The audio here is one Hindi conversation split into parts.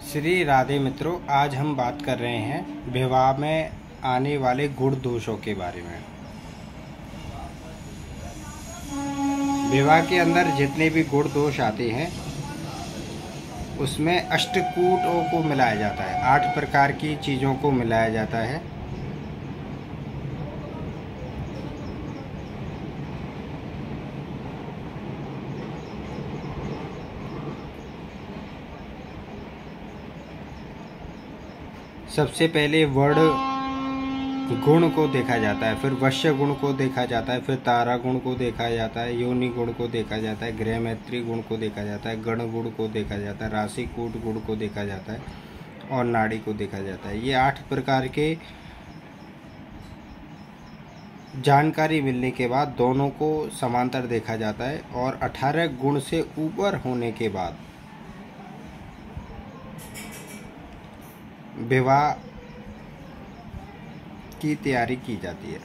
श्री राधे मित्रों, आज हम बात कर रहे हैं विवाह में आने वाले गुण दोषों के बारे में। विवाह के अंदर जितने भी गुण दोष आते हैं उसमें अष्टकूटों को मिलाया जाता है, 8 प्रकार की चीज़ों को मिलाया जाता है। सबसे पहले वर्ण गुण को देखा जाता है, फिर वश्य गुण को देखा जाता है, फिर तारा गुण को देखा जाता है, योनि गुण को देखा जाता है, गृह मैत्री गुण को देखा जाता है, गण गुण को देखा जाता है, राशि कूट गुण को देखा जाता है और नाड़ी को देखा जाता है। ये 8 प्रकार के जानकारी मिलने के बाद दोनों को समांतर देखा जाता है और 18 गुण से ऊपर होने के बाद विवाह की तैयारी की जाती है।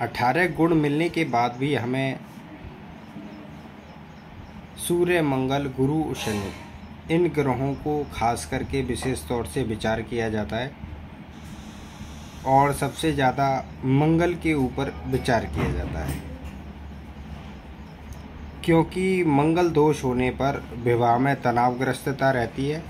18 गुण मिलने के बाद भी हमें सूर्य, मंगल, गुरु, शनि इन ग्रहों को खास करके विशेष तौर से विचार किया जाता है और सबसे ज़्यादा मंगल के ऊपर विचार किया जाता है, क्योंकि मंगल दोष होने पर विवाह में तनावग्रस्तता रहती है।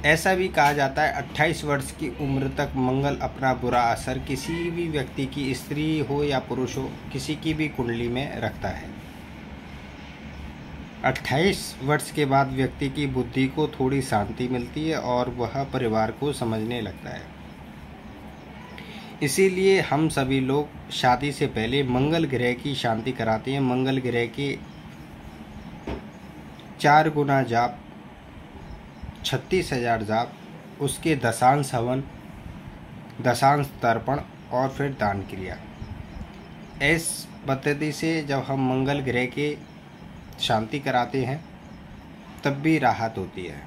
ऐसा भी कहा जाता है 28 वर्ष की उम्र तक मंगल अपना बुरा असर किसी भी व्यक्ति की, स्त्री हो या पुरुष हो, किसी की भी कुंडली में रखता है। 28 वर्ष के बाद व्यक्ति की बुद्धि को थोड़ी शांति मिलती है और वह परिवार को समझने लगता है। इसीलिए हम सभी लोग शादी से पहले मंगल ग्रह की शांति कराते हैं। मंगल ग्रह के 4 गुना जाप, 36,000 जाप, उसके दशांश हवन, दशांश तर्पण और फिर दान क्रिया। इस पद्धति से जब हम मंगल ग्रह के शांति कराते हैं तब भी राहत होती है।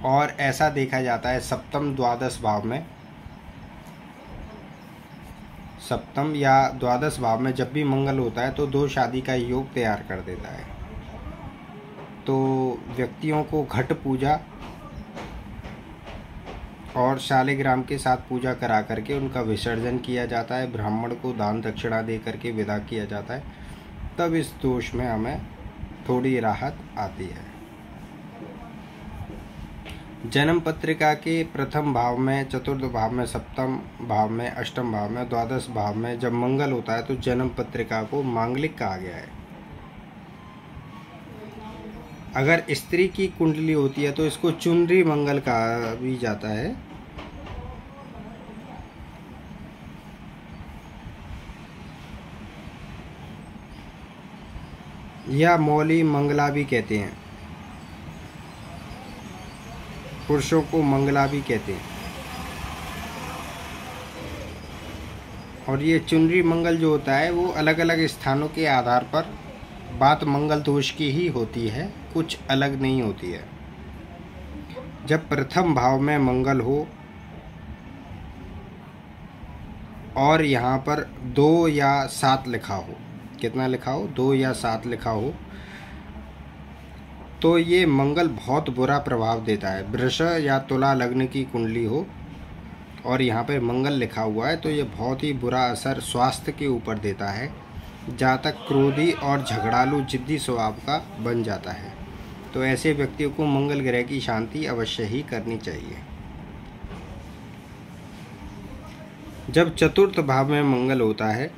और ऐसा देखा जाता है सप्तम द्वादश भाव में, सप्तम या द्वादश भाव में जब भी मंगल होता है तो 2 शादी का योग तैयार कर देता है। तो व्यक्तियों को घट पूजा और शालिग्राम के साथ पूजा करा करके उनका विसर्जन किया जाता है, ब्राह्मण को दान दक्षिणा दे करके विदा किया जाता है, तब इस दोष में हमें थोड़ी राहत आती है। जन्म पत्रिका के प्रथम भाव में, चतुर्थ भाव में, सप्तम भाव में, अष्टम भाव में, द्वादश भाव में जब मंगल होता है तो जन्म पत्रिका को मांगलिक कहा गया है। अगर स्त्री की कुंडली होती है तो इसको चुनरी मंगल कहा भी जाता है। या मौली मंगला भी कहते हैं, पुरुषों को मंगला भी कहते हैं। और ये चुनरी मंगल जो होता है वो अलग अलग स्थानों के आधार पर बात मंगल दोष की ही होती है, कुछ अलग नहीं होती है। जब प्रथम भाव में मंगल हो और यहाँ पर 2 या 7 लिखा हो, कितना लिखा हो, 2 या 7 लिखा हो, तो ये मंगल बहुत बुरा प्रभाव देता है। वृष या तुला लग्न की कुंडली हो और यहाँ पे मंगल लिखा हुआ है तो ये बहुत ही बुरा असर स्वास्थ्य के ऊपर देता है। जातक क्रोधी और झगड़ालू जिद्दी स्वभाव का बन जाता है। तो ऐसे व्यक्तियों को मंगल ग्रह की शांति अवश्य ही करनी चाहिए। जब चतुर्थ भाव में मंगल होता है,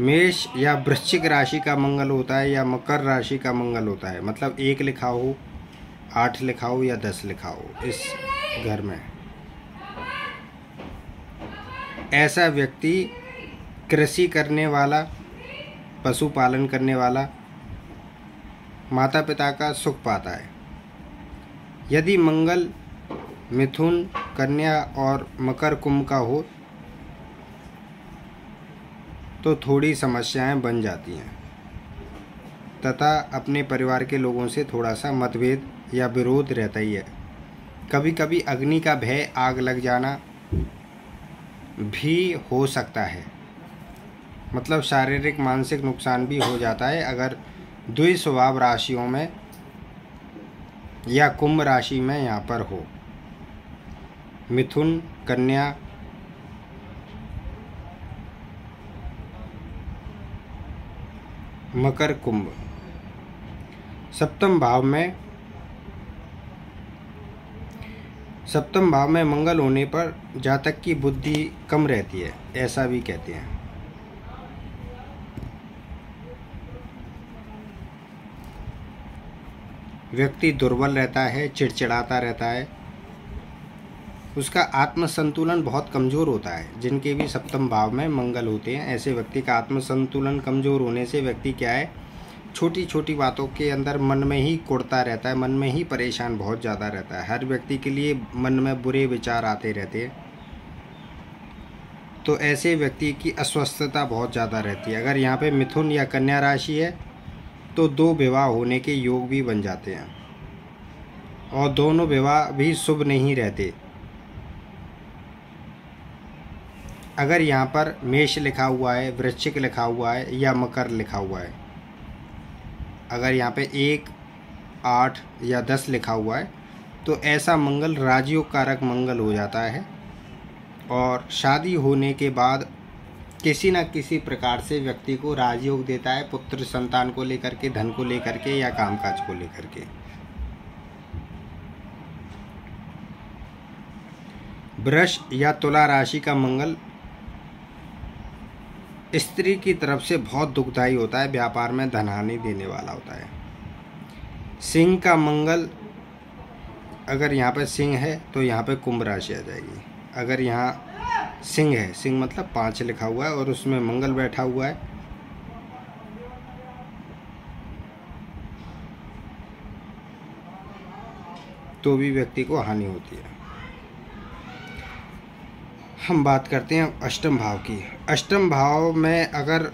मेष या वृश्चिक राशि का मंगल होता है या मकर राशि का मंगल होता है, मतलब 1 लिखा हो, 8 लिखा हो या 10 लिखा हो इस घर में, ऐसा व्यक्ति कृषि करने वाला, पशुपालन करने वाला, माता पिता का सुख पाता है। यदि मंगल मिथुन, कन्या और मकर, कुंभ का हो तो थोड़ी समस्याएं बन जाती हैं तथा अपने परिवार के लोगों से थोड़ा सा मतभेद या विरोध रहता ही है। कभी कभी अग्नि का भय, आग लग जाना भी हो सकता है। मतलब शारीरिक मानसिक नुकसान भी हो जाता है अगर द्विस्वभाव राशियों में या कुंभ राशि में यहाँ पर हो। मिथुन, कन्या, मकर, कुंभ। सप्तम भाव में मंगल होने पर जातक की बुद्धि कम रहती है, ऐसा भी कहते हैं। व्यक्ति दुर्बल रहता है, चिड़चिड़ाता रहता है, उसका आत्म संतुलन बहुत कमज़ोर होता है। जिनके भी सप्तम भाव में मंगल होते हैं, ऐसे व्यक्ति का आत्म संतुलन कमज़ोर होने से व्यक्ति क्या है, छोटी छोटी बातों के अंदर मन में ही कुढ़ता रहता है, मन में ही परेशान बहुत ज़्यादा रहता है। हर व्यक्ति के लिए मन में बुरे विचार आते रहते हैं, तो ऐसे व्यक्ति की अस्वस्थता बहुत ज़्यादा रहती है। अगर यहाँ पे मिथुन या कन्या राशि है तो 2 विवाह होने के योग भी बन जाते हैं, और दोनों विवाह भी शुभ नहीं रहते। अगर यहाँ पर मेष लिखा हुआ है, वृश्चिक लिखा हुआ है या मकर लिखा हुआ है, अगर यहाँ पे 1, 8 या 10 लिखा हुआ है तो ऐसा मंगल राजयोग कारक मंगल हो जाता है, और शादी होने के बाद किसी न किसी प्रकार से व्यक्ति को राजयोग देता है, पुत्र संतान को लेकर के, धन को लेकर के या कामकाज को लेकर के। वृष या तुला राशि का मंगल स्त्री की तरफ से बहुत दुखदायी होता है, व्यापार में धनहानि देने वाला होता है। सिंह का मंगल, अगर यहाँ पे सिंह है तो यहाँ पे कुंभ राशि आ जाएगी। अगर यहाँ सिंह है, सिंह मतलब 5 लिखा हुआ है और उसमें मंगल बैठा हुआ है, तो भी व्यक्ति को हानि होती है। हम बात करते हैं अष्टम भाव की। अष्टम भाव में अगर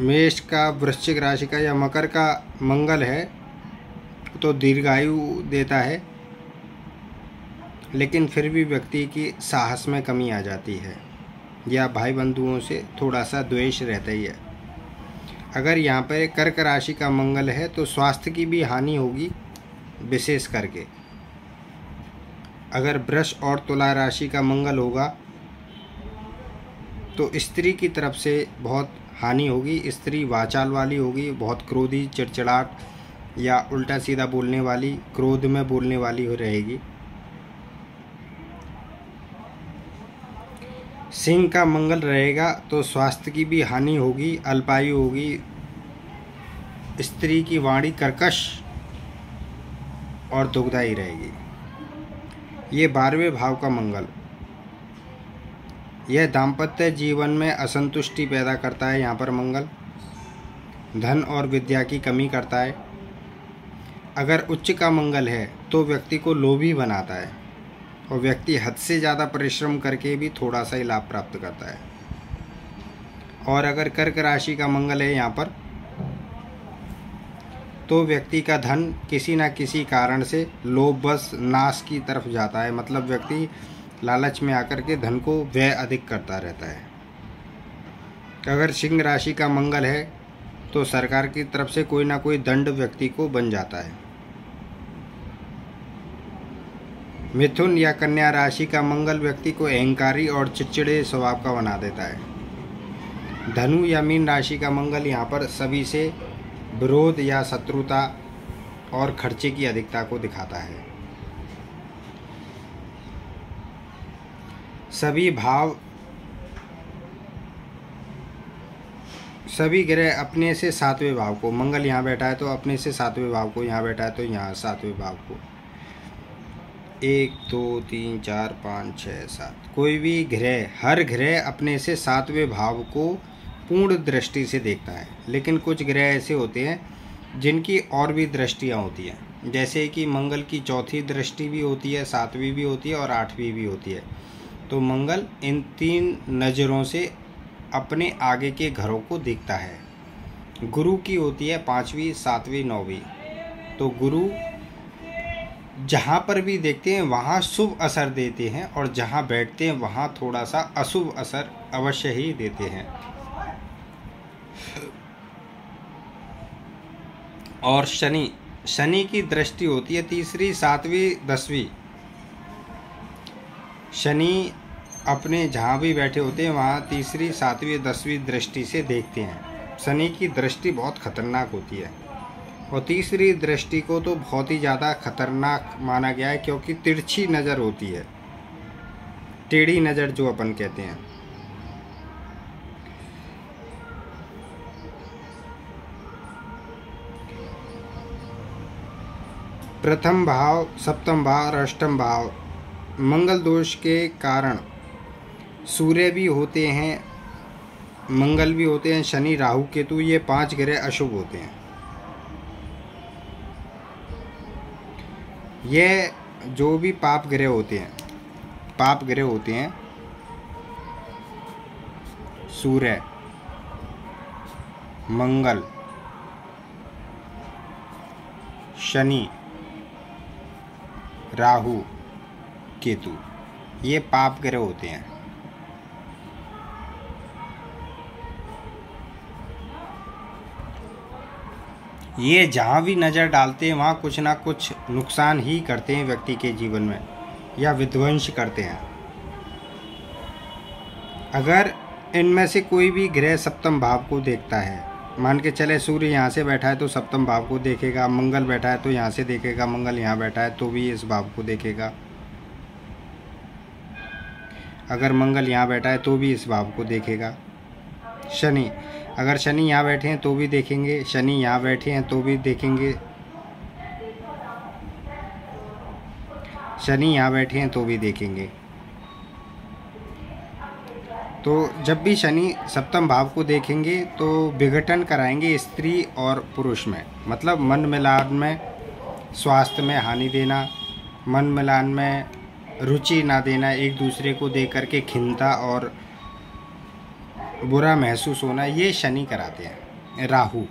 मेष का, वृश्चिक राशि का या मकर का मंगल है तो दीर्घायु देता है, लेकिन फिर भी व्यक्ति की साहस में कमी आ जाती है, या भाई बंधुओं से थोड़ा सा द्वेष रहता ही है। अगर यहाँ पर कर्क राशि का मंगल है तो स्वास्थ्य की भी हानि होगी विशेष करके। अगर वृष और तुला राशि का मंगल होगा तो स्त्री की तरफ से बहुत हानि होगी। स्त्री वाचाल वाली होगी, बहुत क्रोधी, चिड़चिड़ाट या उल्टा सीधा बोलने वाली, क्रोध में बोलने वाली हो रहेगी। सिंह का मंगल रहेगा तो स्वास्थ्य की भी हानि होगी, अल्पायु होगी, स्त्री की वाणी कर्कश और दुखदायी रहेगी। ये 12वें भाव का मंगल, यह दाम्पत्य जीवन में असंतुष्टि पैदा करता है। यहाँ पर मंगल धन और विद्या की कमी करता है। अगर उच्च का मंगल है तो व्यक्ति को लोभी बनाता है, और व्यक्ति हद से ज़्यादा परिश्रम करके भी थोड़ा सा ही लाभ प्राप्त करता है। और अगर कर्क राशि का मंगल है यहाँ पर, तो व्यक्ति का धन किसी न किसी कारण से लोभवश नाश की तरफ जाता है। मतलब व्यक्ति लालच में आकर के धन को व्यय अधिक करता रहता है। अगर सिंह राशि का मंगल है तो सरकार की तरफ से कोई ना कोई दंड व्यक्ति को बन जाता है। मिथुन या कन्या राशि का मंगल व्यक्ति को अहंकारी और चिड़चिड़े स्वभाव का बना देता है। धनु या मीन राशि का मंगल यहाँ पर सभी से विरोध या शत्रुता और खर्चे की अधिकता को दिखाता है। सभी ग्रह अपने से 7वें भाव को, मंगल यहाँ बैठा है तो अपने से 7वें भाव को, यहाँ बैठा है तो यहाँ 7वें भाव को, 1 2 3 4 5 6 7, कोई भी ग्रह, हर ग्रह अपने से 7वें भाव को पूर्ण दृष्टि से देखता है। लेकिन कुछ ग्रह ऐसे होते हैं जिनकी और भी दृष्टियाँ होती हैं, जैसे कि मंगल की 4थी दृष्टि भी होती है, 7वीं भी होती है और 8वीं भी होती है। तो मंगल इन 3 नज़रों से अपने आगे के घरों को देखता है। गुरु की होती है 5वीं, 7वीं, 9वीं। तो गुरु जहाँ पर भी देखते हैं वहाँ शुभ असर देते हैं, और जहाँ बैठते हैं वहाँ थोड़ा सा अशुभ असर अवश्य ही देते हैं। और शनि, शनि की दृष्टि होती है तीसरी, सातवीं, 10वीं। शनि अपने जहाँ भी बैठे होते हैं वहाँ तीसरी, सातवीं, 10वीं दृष्टि से देखते हैं। शनि की दृष्टि बहुत खतरनाक होती है और तीसरी दृष्टि को तो बहुत ही ज़्यादा खतरनाक माना गया है, क्योंकि तिरछी नज़र होती है, टेढ़ी नज़र जो अपन कहते हैं। प्रथम भाव, सप्तम भाव और अष्टम भाव मंगल दोष के कारण सूर्य भी होते हैं, मंगल भी होते हैं, शनि, राहु, केतु, ये 5 ग्रह अशुभ होते हैं। ये जो भी पाप ग्रह होते हैं, पाप ग्रह होते हैं, सूर्य, मंगल, शनि, राहु, केतु, ये पाप ग्रह होते हैं। ये जहाँ भी नज़र डालते हैं वहाँ कुछ ना कुछ नुकसान ही करते हैं व्यक्ति के जीवन में, या विध्वंस करते हैं। अगर इनमें से कोई भी ग्रह सप्तम भाव को देखता है, मान के चले सूर्य यहाँ से बैठा है तो सप्तम भाव को देखेगा, मंगल बैठा है तो यहाँ से देखेगा, मंगल यहाँ बैठा है तो भी इस भाव को देखेगा, अगर मंगल यहाँ बैठा है तो भी इस भाव को देखेगा। शनि, अगर शनि यहाँ बैठे हैं तो भी देखेंगे, शनि यहाँ बैठे हैं तो भी देखेंगे, शनि यहाँ बैठे हैं तो भी देखेंगे। तो जब भी शनि सप्तम भाव को देखेंगे तो विघटन कराएंगे स्त्री और पुरुष में, मतलब मन मिलान में, स्वास्थ्य में हानि देना, मन मिलान में रुचि ना देना, एक दूसरे को देख करके खिन्नता और बुरा महसूस होना, ये शनि कराते हैं। राहु,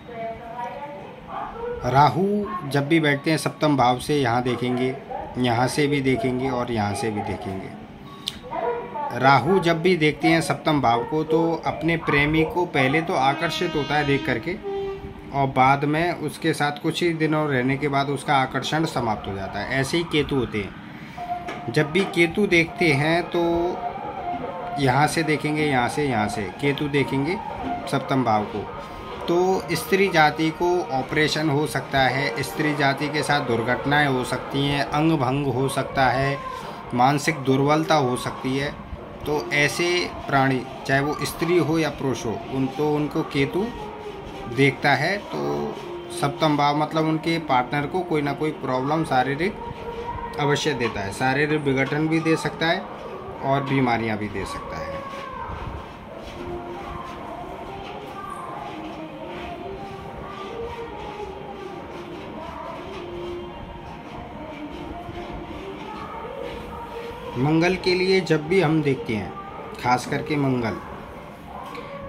राहु जब भी बैठते हैं सप्तम भाव से यहाँ देखेंगे, यहाँ से भी देखेंगे और यहाँ से भी देखेंगे। राहु जब भी देखते हैं सप्तम भाव को तो अपने प्रेमी को पहले तो आकर्षित होता है देख करके, और बाद में उसके साथ कुछ ही दिनों रहने के बाद उसका आकर्षण समाप्त हो जाता है। ऐसे ही केतु होते हैं, जब भी केतु देखते हैं तो यहाँ से देखेंगे, यहाँ से केतु देखेंगे सप्तम भाव को, तो स्त्री जाति को ऑपरेशन हो सकता है, स्त्री जाति के साथ दुर्घटनाएं हो सकती हैं, अंग भंग हो सकता है, मानसिक दुर्बलता हो सकती है। तो ऐसे प्राणी, चाहे वो स्त्री हो या पुरुष हो, उनको केतु देखता है तो सप्तम भाव मतलब उनके पार्टनर को कोई ना कोई प्रॉब्लम शारीरिक अवश्य देता है, शारीरिक विघटन भी दे सकता है और बीमारियां भी दे सकता है। मंगल के लिए जब भी हम देखते हैं, खास करके मंगल,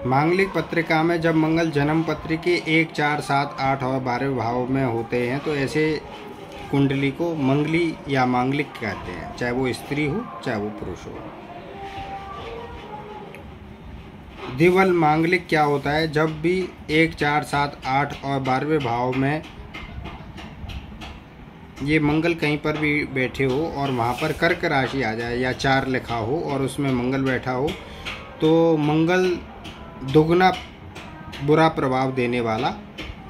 मांगलिक पत्रिका में जब मंगल जन्म पत्री के 1, 4, 7, 8 और 12 भाव में होते हैं तो ऐसे कुंडली को मंगली या मांगलिक कहते हैं, चाहे वो स्त्री हो चाहे वो पुरुष हो। द्विबल मांगलिक क्या होता है? जब भी 1, 4, 7, 8 और 12वें भाव में ये मंगल कहीं पर भी बैठे हो और वहाँ पर कर्क राशि आ जाए या 4 लिखा हो और उसमें मंगल बैठा हो, तो मंगल दुगना बुरा प्रभाव देने वाला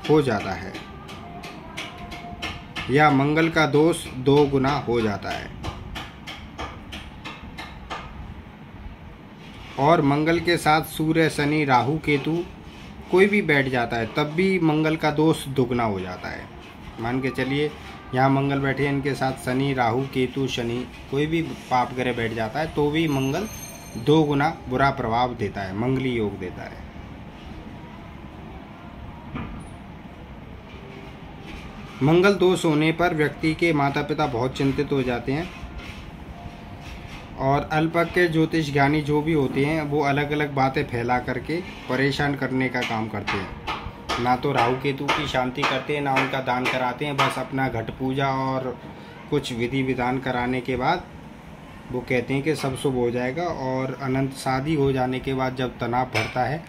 हो जाता है या मंगल का दोष 2 गुना हो जाता है। और मंगल के साथ सूर्य, शनि, राहु, केतु कोई भी बैठ जाता है तब भी मंगल का दोष दुगना हो जाता है। मान के चलिए यहाँ मंगल बैठे, इनके साथ शनि, राहु, केतु, शनि कोई भी पाप ग्रह बैठ जाता है तो भी मंगल 2 गुना बुरा प्रभाव देता है, मंगली योग देता है। मंगल दोष होने पर व्यक्ति के माता पिता बहुत चिंतित हो जाते हैं और अल्पज्ञ के ज्योतिष ज्ञानी जो भी होते हैं वो अलग अलग बातें फैला करके परेशान करने का काम करते हैं। ना तो राहु केतु की शांति करते हैं, ना उनका दान कराते हैं, बस अपना घट पूजा और कुछ विधि विधान कराने के बाद वो कहते हैं कि सब शुभ हो जाएगा। और अनंत शादी हो जाने के बाद जब तनाव बढ़ता है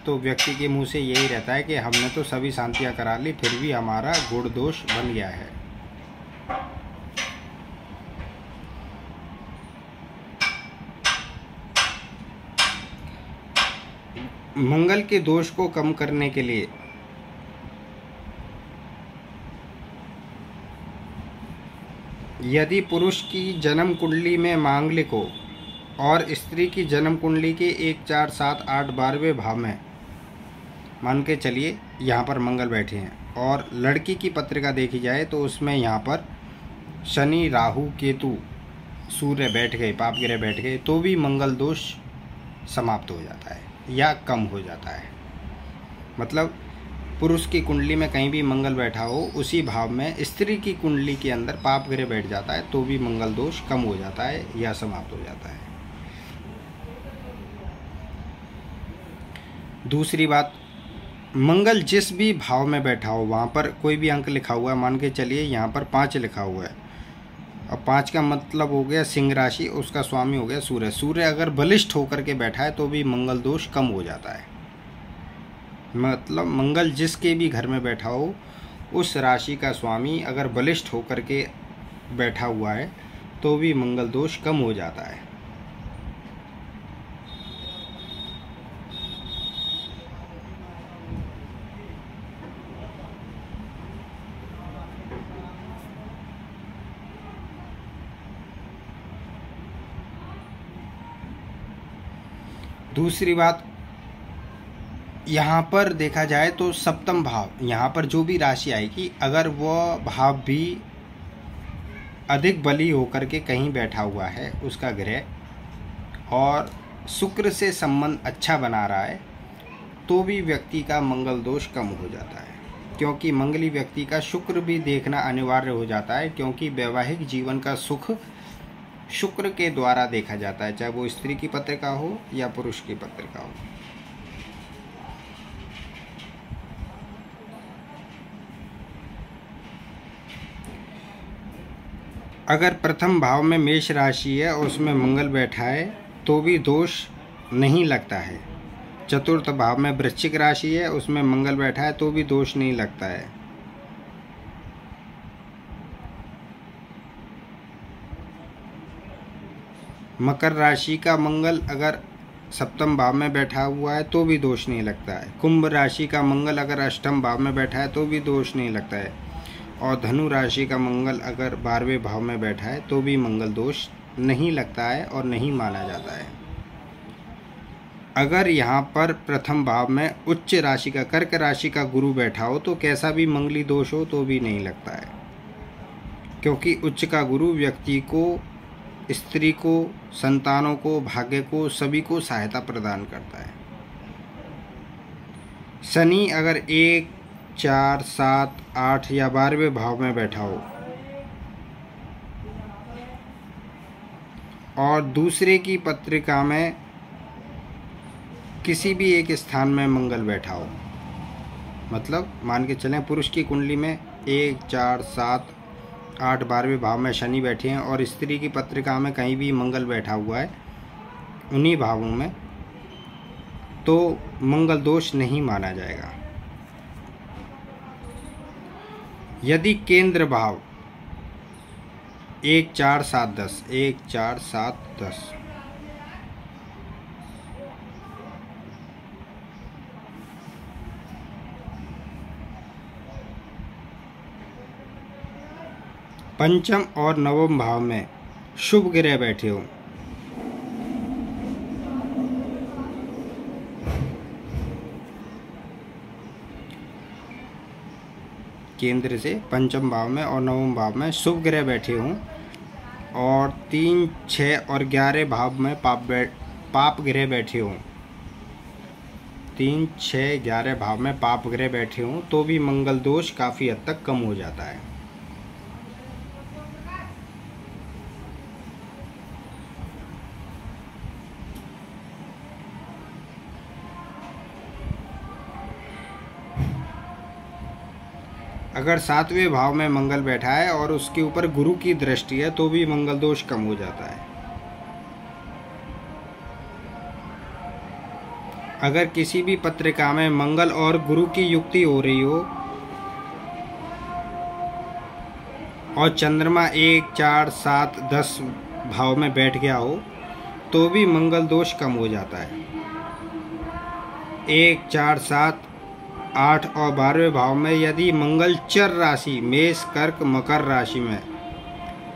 तो व्यक्ति के मुंह से यही रहता है कि हमने तो सभी शांतियाँ करा ली, फिर भी हमारा गुण दोष बन गया है। मंगल के दोष को कम करने के लिए यदि पुरुष की जन्म कुंडली में मांगलिक हो और स्त्री की जन्म कुंडली के 1, 4, 7, 8, 12वें भाव में, मान के चलिए यहाँ पर मंगल बैठे हैं, और लड़की की पत्रिका देखी जाए तो उसमें यहाँ पर शनि, राहु, केतु, सूर्य बैठ गए, पाप ग्रह बैठ गए, तो भी मंगल दोष समाप्त हो जाता है या कम हो जाता है। मतलब पुरुष की कुंडली में कहीं भी मंगल बैठा हो, उसी भाव में स्त्री की कुंडली के अंदर पाप ग्रह बैठ जाता है तो भी मंगल दोष कम हो जाता है या समाप्त हो जाता है। दूसरी बात, मंगल जिस भी भाव में बैठा हो वहाँ पर कोई भी अंक लिखा हुआ है, मान के चलिए यहाँ पर 5 लिखा हुआ है, अब 5 का मतलब हो गया सिंह राशि, उसका स्वामी हो गया सूर्य। सूर्य अगर बलिष्ठ होकर के बैठा है तो भी मंगल दोष कम हो जाता है। मतलब मंगल जिसके भी घर में बैठा हो, उस राशि का स्वामी अगर बलिष्ठ होकर के बैठा हुआ है तो भी मंगल दोष कम हो जाता है। दूसरी बात, यहाँ पर देखा जाए तो सप्तम भाव, यहाँ पर जो भी राशि आएगी अगर वह भाव भी अधिक बली होकर के कहीं बैठा हुआ है उसका ग्रह, और शुक्र से संबंध अच्छा बना रहा है, तो भी व्यक्ति का मंगल दोष कम हो जाता है। क्योंकि मंगली व्यक्ति का शुक्र भी देखना अनिवार्य हो जाता है, क्योंकि वैवाहिक जीवन का सुख शुक्र के द्वारा देखा जाता है, चाहे वो स्त्री की पत्रिका हो या पुरुष की पत्रिका हो। अगर प्रथम भाव में मेष राशि है और उसमें मंगल बैठा है तो भी दोष नहीं लगता है। चतुर्थ भाव में वृश्चिक राशि है, उसमें मंगल बैठा है तो भी दोष नहीं लगता है। मकर राशि का मंगल अगर सप्तम भाव में बैठा हुआ है तो भी दोष नहीं लगता है। कुंभ राशि का मंगल अगर अष्टम भाव में बैठा है तो भी दोष नहीं लगता है। और धनु राशि का मंगल अगर 12वें भाव में बैठा है तो भी मंगल दोष नहीं लगता है और नहीं माना जाता है। अगर यहाँ पर प्रथम भाव में उच्च राशि का कर्क राशि का गुरु बैठा हो तो कैसा भी मंगली दोष हो तो भी नहीं लगता है, क्योंकि उच्च का गुरु व्यक्ति को, स्त्री को, संतानों को, भाग्य को, सभी को सहायता प्रदान करता है। शनि अगर 1, 4, 7, 8 या 12वें भाव में बैठा हो और दूसरे की पत्रिका में किसी भी एक स्थान में मंगल बैठा हो, मतलब मान के चलें पुरुष की कुंडली में 1, 4, 7, 8, 12वें भाव में शनि बैठे हैं और स्त्री की पत्रिका में कहीं भी मंगल बैठा हुआ है उन्हीं भावों में, तो मंगल दोष नहीं माना जाएगा। यदि केंद्र भाव 1, 4, 7, 10, 1, 4, 7, 10 पंचम और नवम भाव में शुभ ग्रह बैठे हों, केंद्र से पंचम भाव में और नवम भाव में शुभ ग्रह बैठे हों और 3, 6 और 11 भाव में पाप ग्रह बैठे हों, 3, 6, 11 भाव में पाप ग्रह बैठे हों तो भी मंगल दोष काफ़ी हद तक कम हो जाता है। अगर 7वें भाव में मंगल बैठा है और उसके ऊपर गुरु की दृष्टि है तो भी मंगल दोष कम हो जाता है। अगर किसी भी पत्रिका में मंगल और गुरु की युक्ति हो रही हो और चंद्रमा 1, 4, 7, 10 भाव में बैठ गया हो तो भी मंगल दोष कम हो जाता है। 1, 4, 7, 8 और 12वें भाव में यदि मंगल चर राशि मेष, कर्क, मकर राशि में,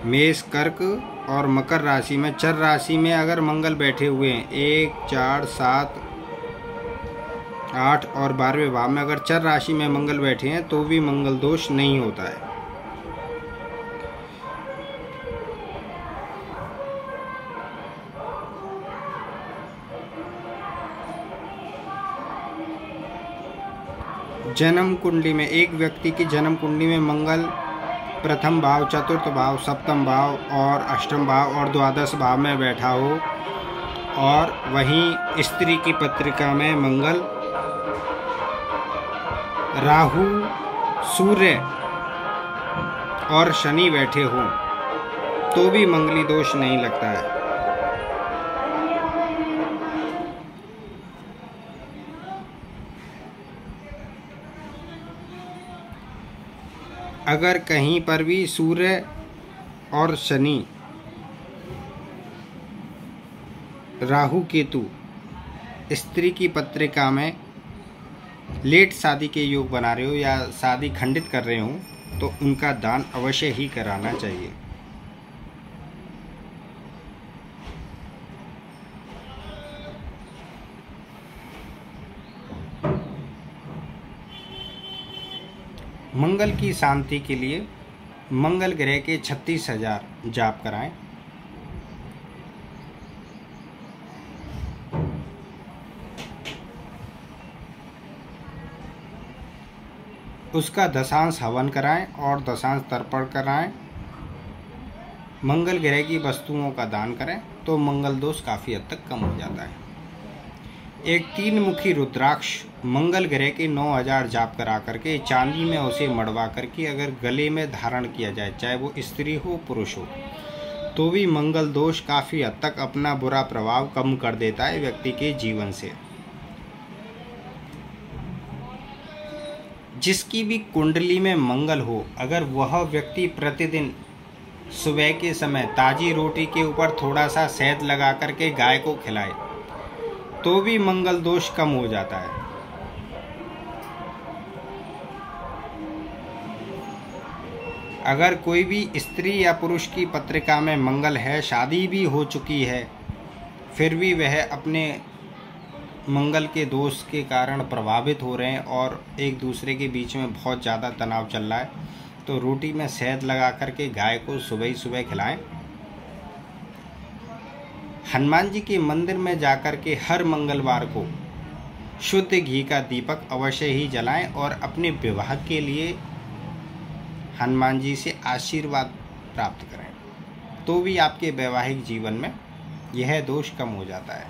मेष, कर्क और मकर राशि में, चर राशि में अगर मंगल बैठे हुए हैं 1, 4, 7, 8 और 12वें भाव में अगर चर राशि में मंगल बैठे हैं तो भी मंगल दोष नहीं होता है। जन्म कुंडली में एक व्यक्ति की जन्म कुंडली में मंगल प्रथम भाव, चतुर्थ भाव, सप्तम भाव और अष्टम भाव और द्वादश भाव में बैठा हो और वहीं स्त्री की पत्रिका में मंगल, राहु, सूर्य और शनि बैठे हों तो भी मंगली दोष नहीं लगता है। अगर कहीं पर भी सूर्य और शनि, राहु, केतु स्त्री की पत्रिका में लेट शादी के योग बना रहे हो या शादी खंडित कर रहे हो तो उनका दान अवश्य ही कराना चाहिए। मंगल की शांति के लिए मंगल ग्रह के 36,000 जाप कराएं। उसका दशांश हवन कराएं और दशांश तर्पण कराएं। मंगल ग्रह की वस्तुओं का दान करें तो मंगल दोष काफ़ी हद तक कम हो जाता है। एक 3 मुखी रुद्राक्ष मंगल ग्रह के 9,000 जाप करा करके चांदी में उसे मड़वा करके अगर गले में धारण किया जाए, चाहे वो स्त्री हो पुरुष हो, तो भी मंगल दोष काफ़ी हद तक अपना बुरा प्रभाव कम कर देता है व्यक्ति के जीवन से। जिसकी भी कुंडली में मंगल हो, अगर वह व्यक्ति प्रतिदिन सुबह के समय ताज़ी रोटी के ऊपर थोड़ा सा शहद लगा करके गाय को खिलाए तो भी मंगल दोष कम हो जाता है। अगर कोई भी स्त्री या पुरुष की पत्रिका में मंगल है, शादी भी हो चुकी है, फिर भी वह अपने मंगल के दोष के कारण प्रभावित हो रहे हैं और एक दूसरे के बीच में बहुत ज़्यादा तनाव चल रहा है, तो रोटी में शहद लगा करके गाय को सुबह ही सुबह खिलाएं। हनुमान जी के मंदिर में जाकर के हर मंगलवार को शुद्ध घी का दीपक अवश्य ही जलाएं और अपने विवाह के लिए हनुमान जी से आशीर्वाद प्राप्त करें, तो भी आपके वैवाहिक जीवन में यह दोष कम हो जाता है।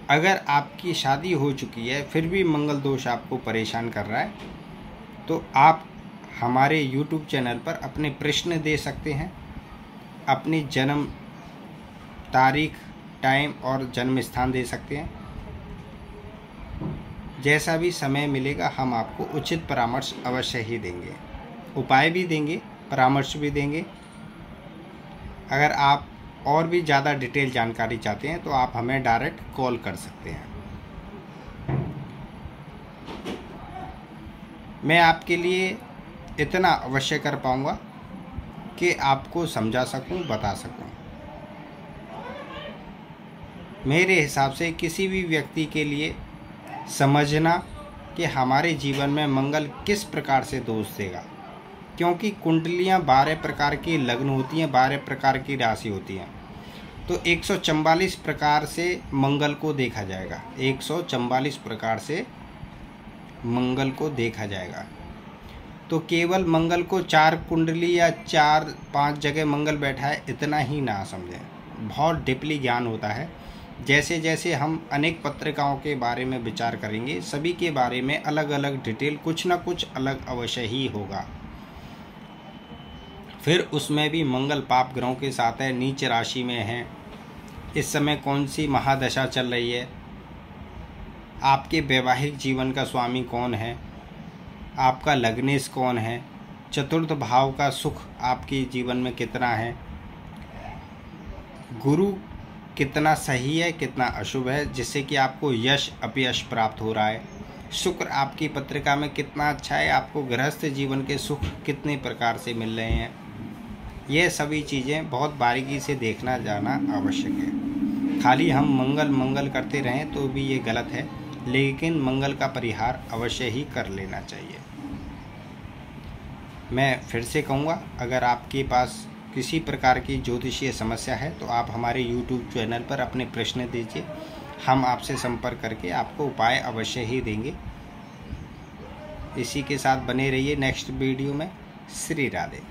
अगर आपकी शादी हो चुकी है फिर भी मंगल दोष आपको परेशान कर रहा है तो आप हमारे YouTube चैनल पर अपने प्रश्न दे सकते हैं, अपनी जन्म तारीख, टाइम और जन्म स्थान दे सकते हैं। जैसा भी समय मिलेगा हम आपको उचित परामर्श अवश्य ही देंगे, उपाय भी देंगे, परामर्श भी देंगे। अगर आप और भी ज़्यादा डिटेल जानकारी चाहते हैं तो आप हमें डायरेक्ट कॉल कर सकते हैं। मैं आपके लिए इतना अवश्य कर पाऊँगा कि आपको समझा सकूं, बता सकूं। मेरे हिसाब से किसी भी व्यक्ति के लिए समझना कि हमारे जीवन में मंगल किस प्रकार से दोष देगा, क्योंकि कुंडलियाँ 12 प्रकार की लग्न होती हैं, 12 प्रकार की राशि होती हैं, तो 144 प्रकार से मंगल को देखा जाएगा। 144 प्रकार से मंगल को देखा जाएगा। तो केवल मंगल को 4 कुंडली या 4-5 जगह मंगल बैठा है इतना ही ना समझें, बहुत डीपली ज्ञान होता है। जैसे जैसे हम अनेक पत्रिकाओं के बारे में विचार करेंगे, सभी के बारे में अलग अलग डिटेल कुछ ना कुछ अलग अवश्य ही होगा। फिर उसमें भी मंगल पाप ग्रहों के साथ है, नीच राशि में है, इस समय कौन सी महादशा चल रही है, आपके वैवाहिक जीवन का स्वामी कौन है, आपका लग्नेश कौन है, चतुर्थ भाव का सुख आपके जीवन में कितना है, गुरु कितना सही है कितना अशुभ है जिससे कि आपको यश अपयश प्राप्त हो रहा है, शुक्र आपकी पत्रिका में कितना अच्छा है, आपको गृहस्थ जीवन के सुख कितने प्रकार से मिल रहे हैं, यह सभी चीज़ें बहुत बारीकी से देखना जाना आवश्यक है। खाली हम मंगल मंगल करते रहें तो भी ये गलत है, लेकिन मंगल का परिहार अवश्य ही कर लेना चाहिए। मैं फिर से कहूँगा, अगर आपके पास किसी प्रकार की ज्योतिषीय समस्या है तो आप हमारे YouTube चैनल पर अपने प्रश्न दीजिए, हम आपसे संपर्क करके आपको उपाय अवश्य ही देंगे। इसी के साथ बने रहिए नेक्स्ट वीडियो में। श्री राधे।